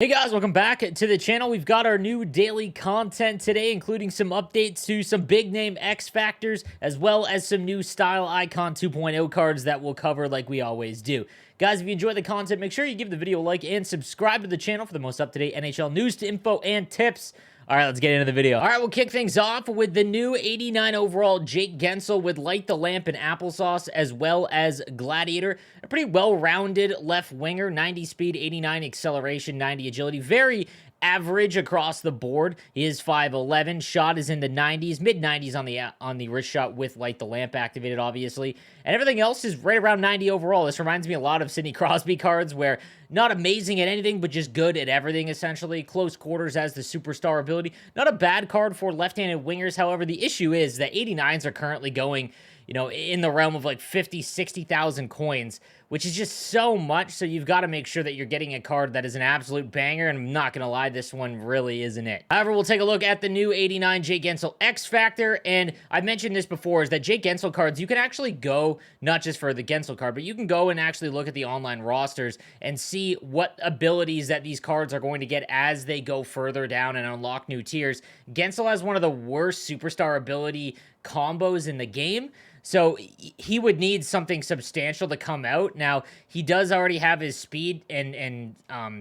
Hey guys, welcome back to the channel. We've got our new daily content today, including some updates to some big name X Factors, as well as some new Style Icon 2.0 cards that we'll cover like we always do. Guys, if you enjoy the content, make sure you give the video a like and subscribe to the channel for the most up-to-date NHL news, info, and tips. All right, let's get into the video. All right, we'll kick things off with the new 89 overall Jake Guentzel with Light the Lamp and Applesauce, as well as Gladiator. A pretty well-rounded left winger, 90 speed, 89 acceleration, 90 agility. Very average across the board. He is 5'11". Shot is in the 90s, mid-90s on the wrist shot with Light the Lamp activated, obviously. And everything else is right around 90 overall. This reminds me a lot of Sidney Crosby cards where not amazing at anything, but just good at everything, essentially. Close quarters as the superstar ability. Not a bad card for left-handed wingers. However, the issue is that 89s are currently going, you know, in the realm of like 50, 60,000 coins, which is just so much. So you've got to make sure that you're getting a card that is an absolute banger. And I'm not going to lie, this one really isn't it. However, we'll take a look at the new 89 Jake Guentzel X Factor. And I mentioned this before, is that Jake Guentzel cards, you can actually go, not just for the Guentzel card, but you can go and actually look at the online rosters and see what abilities that these cards are going to get as they go further down and unlock new tiers. Guentzel has one of the worst superstar ability combos in the game. So he would need something substantial to come out. Now, he does already have his speed and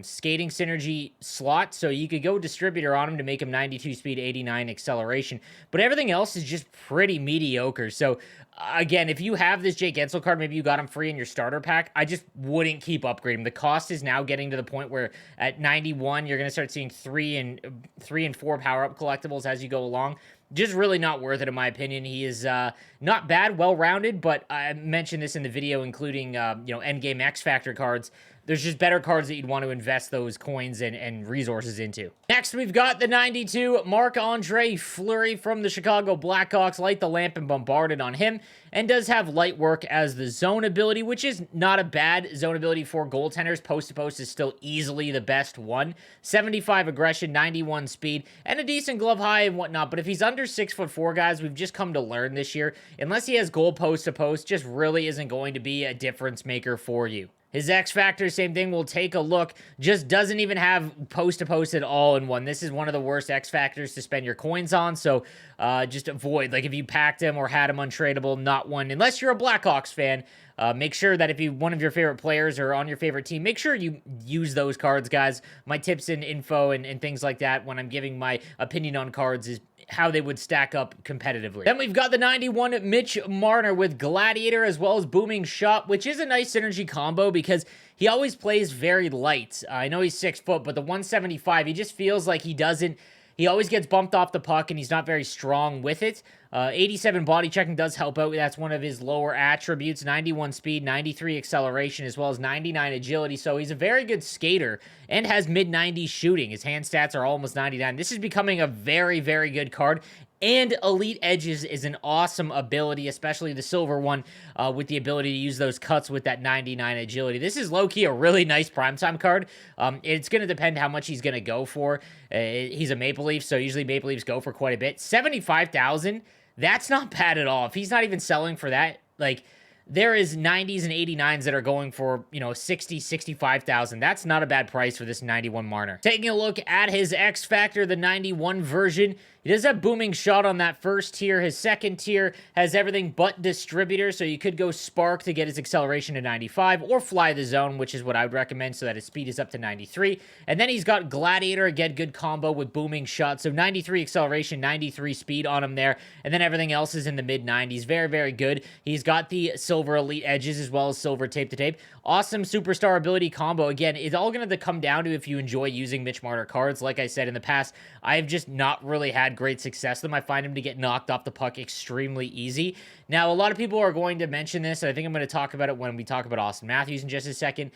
skating synergy slot, so you could go distributor on him to make him 92 speed, 89 acceleration. But everything else is just pretty mediocre. So, again, if you have this Jake Guentzel card, maybe you got him free in your starter pack, I just wouldn't keep upgrading. The cost is now getting to the point where at 91, you're going to start seeing 3 and 4 power-up collectibles as you go along. Just really not worth it, in my opinion. He is not bad, well-rounded, but I mentioned this in the video, including, endgame X Factor cards. There's just better cards that you'd want to invest those coins and resources into. Next, we've got the 92 Marc-Andre Fleury from the Chicago Blackhawks. Light the Lamp and Bombarded on him, and does have light work as the zone ability, which is not a bad zone ability for goaltenders. Post-to-post is still easily the best one. 75 aggression, 91 speed, and a decent glove high and whatnot. But if he's under 6'4", guys, we've just come to learn this year, unless he has goal post-to-post, just really isn't going to be a difference maker for you. His X Factor, same thing, we'll take a look. Just doesn't even have post-to-post at all in one. This is one of the worst X Factors to spend your coins on, so just avoid. Like, if you packed him or had him untradeable, not one. Unless you're a Blackhawks fan, make sure that if one of your favorite players or on your favorite team, make sure you use those cards, guys. My tips and info and things like that when I'm giving my opinion on cards is how they would stack up competitively. Then we've got the 91 Mitch Marner with Gladiator as well as Booming Shot, which is a nice synergy combo because he always plays very light. I know he's 6 foot, but the 175, he just feels like he always gets bumped off the puck, and he's not very strong with it. 87 body checking does help out. That's one of his lower attributes. 91 speed, 93 acceleration, as well as 99 agility. So he's a very good skater and has mid-90s shooting. His hand stats are almost 99. This is becoming a very, very good card. And Elite Edges is an awesome ability, especially the silver one, with the ability to use those cuts with that 99 agility. This is low-key a really nice primetime card. It's going to depend how much he's going to go for. He's a Maple Leaf, so usually Maple Leafs go for quite a bit. 75,000, that's not bad at all. If he's not even selling for that, like, there is 90s and 89s that are going for, 60, 65,000. That's not a bad price for this 91 Marner. Taking a look at his X Factor, the 91 version, he does have Booming Shot on that first tier. His second tier has everything but distributor, so you could go Spark to get his acceleration to 95, or Fly the Zone, which is what I would recommend, so that his speed is up to 93. And then he's got Gladiator, again, good combo with Booming Shot, so 93 acceleration, 93 speed on him there, and then everything else is in the mid-90s. Very, very good. He's got the Silver Elite Edges as well as Silver Tape-to-Tape. Awesome superstar ability combo. Again, it's all going to come down to if you enjoy using Mitch Marner cards. Like I said in the past, I've just not really had great success with them. I find him to get knocked off the puck extremely easy. Now, a lot of people are going to mention this, and I think I'm going to talk about it when we talk about Auston Matthews in just a second.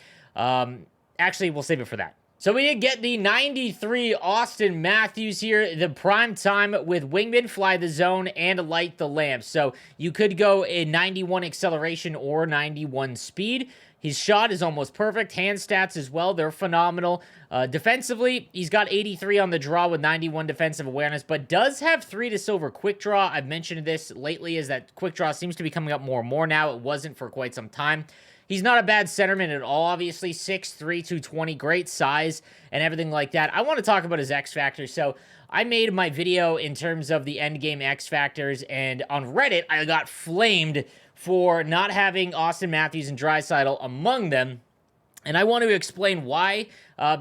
Actually, we'll save it for that. So we did get the 93 Auston Matthews here, the prime time with Wingman, Fly the Zone, and Light the Lamp. So you could go in 91 acceleration or 91 speed. His shot is almost perfect. Hand stats as well, they're phenomenal. Defensively, he's got 83 on the draw with 91 defensive awareness, but does have 3 to silver quick draw. I've mentioned this lately, is that quick draw seems to be coming up more and more now. It wasn't for quite some time. He's not a bad centerman at all, obviously. 6'3", 220, great size and everything like that. I want to talk about his X Factor. So I made my video in terms of the endgame X Factors, and on Reddit, I got flamed for not having Auston Matthews and Draisaitl among them. And I want to explain why,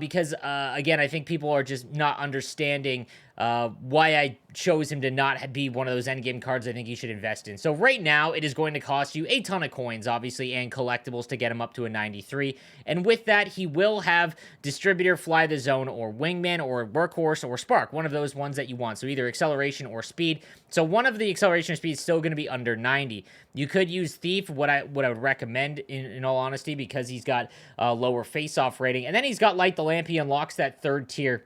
because, again, I think people are just not understanding why I chose him to not be one of those endgame cards I think you should invest in. So right now, it is going to cost you a ton of coins, obviously, and collectibles to get him up to a 93. And with that, he will have Distributor, Fly the Zone, or Wingman, or Workhorse, or Spark, one of those ones that you want. So either Acceleration or Speed. So one of the Acceleration or Speed is still going to be under 90. You could use Thief, what I would recommend, in all honesty, because he's got a lower face-off rating. And then he's got Light the Lamp. He unlocks that third tier.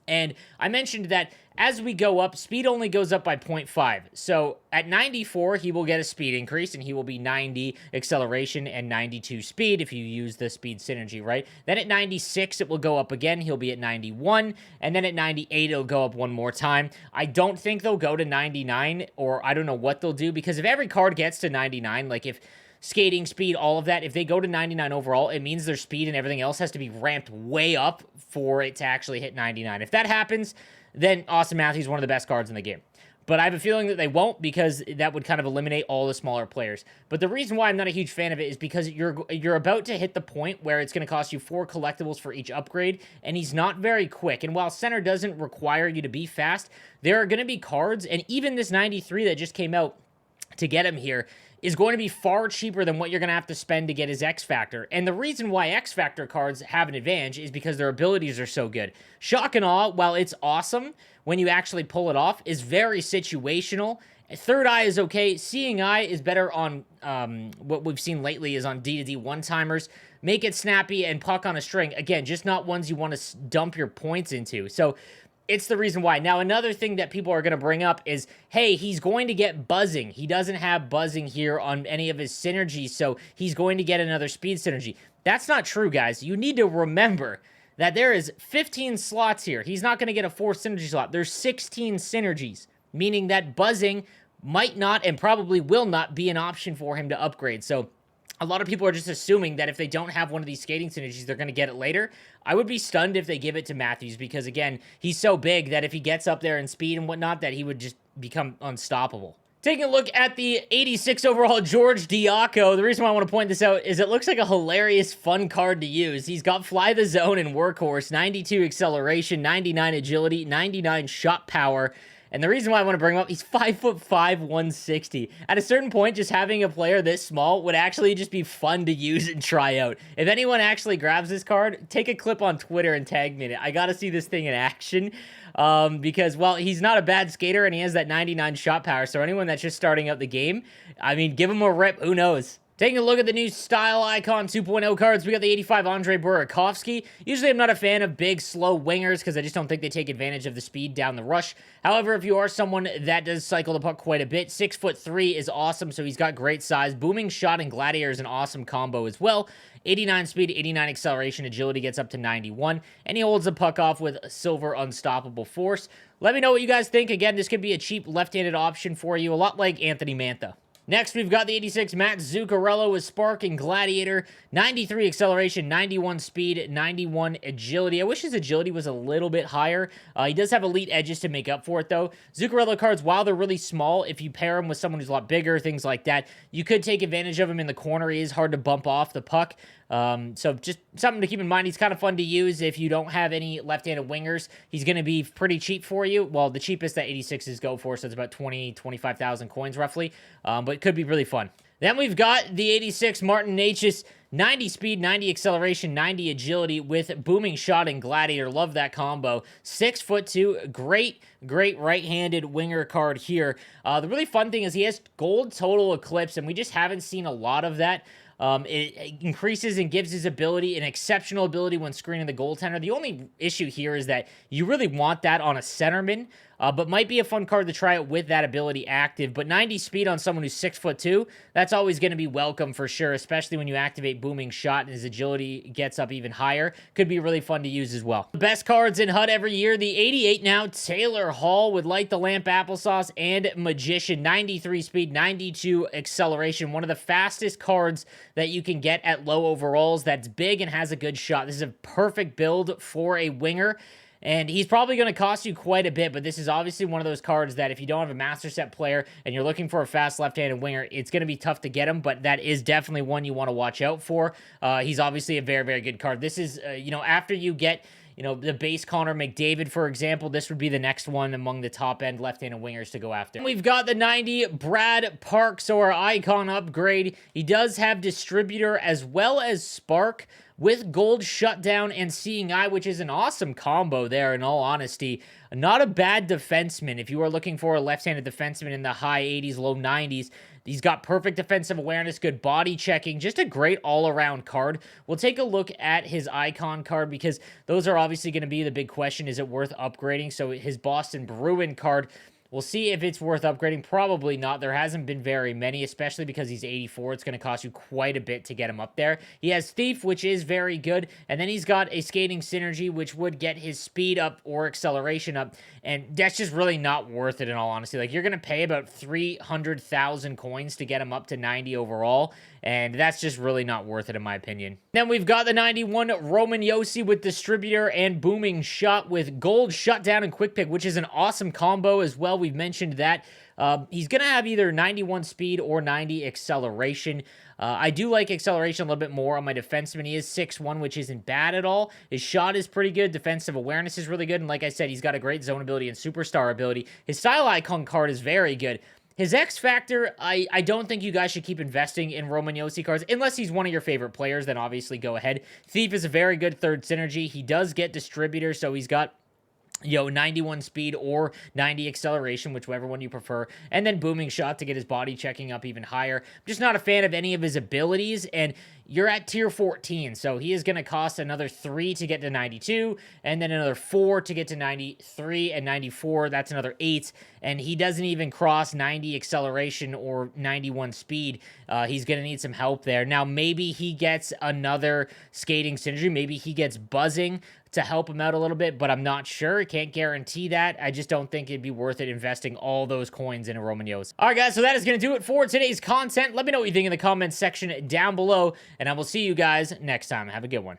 And I mentioned that as we go up, speed only goes up by 0.5. So at 94, he will get a speed increase, and he will be 90 acceleration and 92 speed if you use the speed synergy, right? Then at 96, it will go up again. He'll be at 91. And then at 98, it'll go up one more time. I don't think they'll go to 99, or I don't know what they'll do, because if every card gets to 99, like if skating, speed, all of that, if they go to 99 overall, it means their speed and everything else has to be ramped way up for it to actually hit 99. If that happens, then Auston Matthews is one of the best cards in the game. But I have a feeling that they won't, because that would kind of eliminate all the smaller players. But the reason why I'm not a huge fan of it is because you're about to hit the point where it's going to cost you 4 collectibles for each upgrade, and he's not very quick. And while center doesn't require you to be fast, there are going to be cards, and even this 93 that just came out to get him here is going to be far cheaper than what you're going to have to spend to get his X Factor. And the reason why X Factor cards have an advantage is because their abilities are so good. Shock and Awe, while it's awesome when you actually pull it off, is very situational. Third Eye is okay. Seeing Eye is better on what we've seen lately is on D2D one-timers. Make it snappy and Puck on a string. Again, just not ones you want to dump your points into. So it's the reason why. Now, another thing that people are going to bring up is, hey, he's going to get buzzing. He doesn't have buzzing here on any of his synergies, so he's going to get another speed synergy. That's not true, guys. You need to remember that there is 15 slots here. He's not going to get a 4th synergy slot. There's 16 synergies, meaning that buzzing might not and probably will not be an option for him to upgrade. So a lot of people are just assuming that if they don't have one of these skating synergies, they're going to get it later. I would be stunned if they give it to Matthews, because, again, he's so big that if he gets up there in speed and whatnot, that he would just become unstoppable. Taking a look at the 86 overall George DIACO, the reason why I want to point this out is it looks like a hilarious, fun card to use. He's got Fly the Zone and Workhorse, 92 acceleration, 99 agility, 99 shot power. And the reason why I want to bring him up, he's 5'5", 160. At a certain point, just having a player this small would actually just be fun to use and try out. If anyone actually grabs this card, take a clip on Twitter and tag me in it. I got to see this thing in action. Because, well, he's not a bad skater, and he has that 99 shot power. So anyone that's just starting out the game, I mean, give him a rip. Who knows? Taking a look at the new Style Icon 2.0 cards, we got the 85 Andre Burakovsky. Usually I'm not a fan of big, slow wingers because I just don't think they take advantage of the speed down the rush. However, if you are someone that does cycle the puck quite a bit, 6'3" is awesome, so he's got great size. Booming Shot and Gladiator is an awesome combo as well. 89 speed, 89 acceleration, agility gets up to 91, and he holds the puck off with Silver Unstoppable Force. Let me know what you guys think. Again, this could be a cheap left-handed option for you, a lot like Anthony Mantha. Next, we've got the 86 Matt Zuccarello with Spark and Gladiator, 93 acceleration, 91 speed, 91 agility. I wish his agility was a little bit higher. He does have elite edges to make up for it, though. Zuccarello cards, while they're really small, if you pair him with someone who's a lot bigger, things like that, you could take advantage of him in the corner. He is hard to bump off the puck. So just something to keep in mind. He's kind of fun to use if you don't have any left-handed wingers. He's going to be pretty cheap for you. Well, the cheapest that 86s go for, so it's about 25,000 coins roughly. But it could be really fun. Then we've got the 86 Martin Necas, 90 speed, 90 acceleration, 90 agility with Booming Shot and Gladiator. Love that combo. 6'2", great right-handed winger card here. The really fun thing is he has gold total eclipse, and we just haven't seen a lot of that. It increases and gives his ability an exceptional ability when screening the goaltender. The only issue here is that you really want that on a centerman. but might be a fun card to try it with that ability active. But 90 speed on someone who's 6'2", that's always going to be welcome for sure, especially when you activate Booming Shot and his agility gets up even higher. Could be really fun to use as well. The best cards in HUD every year, the 88 now, Taylor Hall with Light the Lamp Applesauce and Magician. 93 speed, 92 acceleration. One of the fastest cards that you can get at low overalls. That's big and has a good shot. This is a perfect build for a winger. And he's probably going to cost you quite a bit, but this is obviously one of those cards that if you don't have a Master Set player and you're looking for a fast left-handed winger, it's going to be tough to get him, but that is definitely one you want to watch out for. He's obviously a very, very good card. This is, after you get, the base Connor McDavid, for example, this would be the next one among the top-end left-handed wingers to go after. We've got the 90 Brad Parks, or our icon upgrade. He does have Distributor as well as Spark, with Gold Shutdown and Seeing Eye, which is an awesome combo there, in all honesty. Not a bad defenseman. If you are looking for a left-handed defenseman in the high 80s, low 90s, he's got perfect defensive awareness, good body checking, just a great all-around card. We'll take a look at his icon card because those are obviously going to be the big question. Is it worth upgrading? So his Boston Bruin card, we'll see if it's worth upgrading. Probably not. There hasn't been very many, especially because he's 84. It's going to cost you quite a bit to get him up there. He has Thief, which is very good, and then he's got a Skating Synergy, which would get his speed up or acceleration up, and that's just really not worth it in all honesty. Like, you're going to pay about 300,000 coins to get him up to 90 overall, and that's just really not worth it in my opinion. Then we've got the 91 Roman Josi with Distributor and Booming Shot with Gold Shutdown and Quick Pick, which is an awesome combo as well. We've mentioned that. He's going to have either 91 speed or 90 acceleration. I do like acceleration a little bit more on my defenseman. He is 6'1", which isn't bad at all. His shot is pretty good. Defensive awareness is really good. And like I said, he's got a great zone ability and superstar ability. His style icon card is very good. His X Factor, I don't think you guys should keep investing in Roman Josi cards. Unless he's one of your favorite players, then obviously go ahead. Thief is a very good third synergy. He does get Distributor, so he's got 91 speed or 90 acceleration, whichever one you prefer, and then Booming Shot to get his body checking up even higher. I'm just not a fan of any of his abilities, and you're at tier 14, so he is going to cost another 3 to get to 92, and then another 4 to get to 93, and 94, that's another 8, and he doesn't even cross 90 acceleration or 91 speed. He's going to need some help there. Now, maybe he gets another Skating Synergy, maybe he gets Buzzing to help him out a little bit, but I'm not sure. I can't guarantee that. I just don't think it'd be worth it investing all those coins in a Roman Josi. All right, guys, so that is going to do it for today's content. Let me know what you think in the comments section down below, and I will see you guys next time. Have a good one.